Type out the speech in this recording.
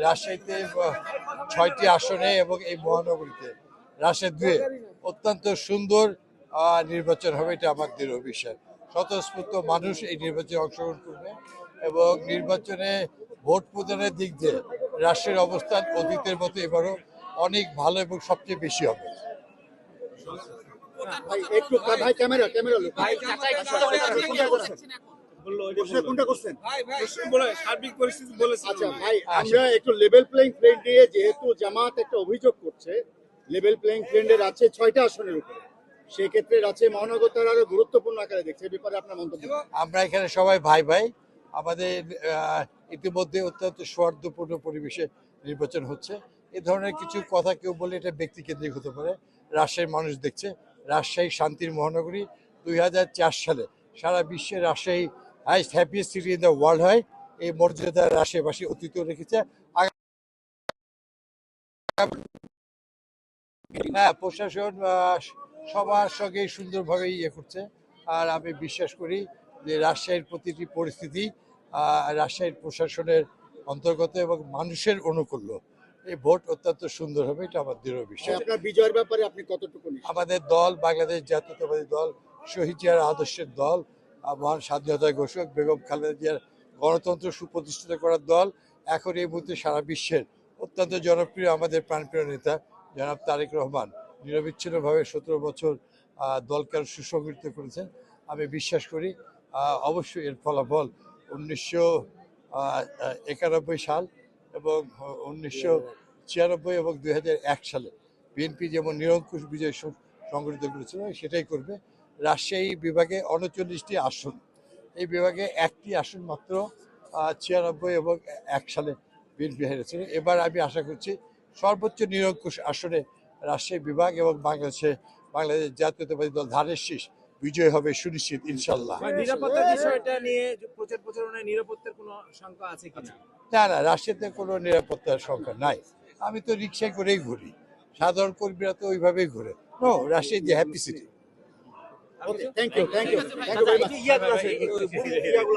রাজশাহীতে 6টি আসনে এবং এই মহানগরীতে রাজশাহী 2-এ অত্যন্ত সুন্দর নির্বাচন হবে, এটা আমার দৃঢ় বিশ্বাস। স্বতঃস্ফূর্ত মানুষ এই নির্বাচনে অংশগ্রহণ করবে এবং নির্বাচনে ভোট প্রদানের দিক দিয়ে রাষ্ট্রের অবস্থান অতীতের মতো এবারও অনেক ভালো এবং সবচেয়ে বেশি হবে। যেহেতু জামাত একটা অভিযোগ করছে লেভেল প্লেইং ফিল্ডের আছে 6টা আসনের উপরে, সেক্ষেত্রে রাজশাহী মহানগর তার আরো গুরুত্বপূর্ণ আকারে দেখছে, এই ব্যাপারে আপনার মন্তব্য? আমরা এখানে সবাই ভাই ভাই, আমাদের ইতিমধ্যে অত্যন্ত সৌহার্দ্যপূর্ণ পরিবেশে নির্বাচন হচ্ছে। এ ধরনের কিছু কথা কেউ বলে এটা ব্যক্তিকেন্দ্রিক হতে পারে। রাজশাহীর মানুষ দেখছে রাজশাহী শান্তির মহানগরী। 2004 সালে সারা বিশ্বে Rajshahi highest happiest city in the world হয়। এই মর্যাদা রাজশাহীবাসী অতীতেও রেখেছে। হ্যাঁ, প্রশাসন সবার সঙ্গে সুন্দরভাবে ইয়ে করছে। আর আমি বিশ্বাস করি যে রাজশাহীর প্রতিটি পরিস্থিতি রাজশাহীর প্রশাসনের অন্তর্গত এবং মানুষের অনুকূল্য। এই ভোট অত্যন্ত সুন্দর হবে, এটা আমার দৃঢ় বিশ্বাস। আপনার বিজয়ের ব্যাপারে আপনি কতটুকু? আমাদের দল বাংলাদেশ জাতীয়তাবাদী দল, শহীদ জিয়ার আদর্শের দল, মহান স্বাধীনতা ঘোষক বেগম খালেদা জিয়ার গণতন্ত্র সুপ্রতিষ্ঠিত করার দল। এখন এই মুহূর্তে সারা বিশ্বের অত্যন্ত জনপ্রিয় আমাদের প্রাণপ্রিয় নেতা জনাব তারেক রহমান নিরবিচ্ছিন্নভাবে 17 বছর দলকে সুসংগঠিত করেছেন। আমি বিশ্বাস করি অবশ্যই এর ফলাফল 1991 সাল এবং 1996 এবং 2001 সালে বিএনপি যেমন নিরঙ্কুশ বিজয় সংগঠিত করেছিল সেটাই করবে। রাজশাহী বিভাগে 39টি আসন, এই বিভাগে একটি আসন মাত্র 96 এবং 1 সালে বিএনপি হেরেছিল। এবার আমি আশা করছি সর্বোচ্চ নিরঙ্কুশ আসনে রাজশাহী বিভাগ এবং বাংলাদেশ জাতীয়তাবাদী দল ধানের শীষ বিজয় হবে সুনিশ্চিত ইনশাল্লাহ। নিরাপত্তার বিষয়টা নিয়ে প্রচার প্রচারণায় নিরাপত্তার কোনো শঙ্কা আছে কিনা? না, রাজশাহীতে কোনো নিরাপত্তার সংখ্যা নাই। আমি তো রিক্সায় করেই ঘুরি, সাধারণ কর্মীরা তো ওইভাবেই ঘুরে। নো, রাজশাহী যে happy city. Thank you very much.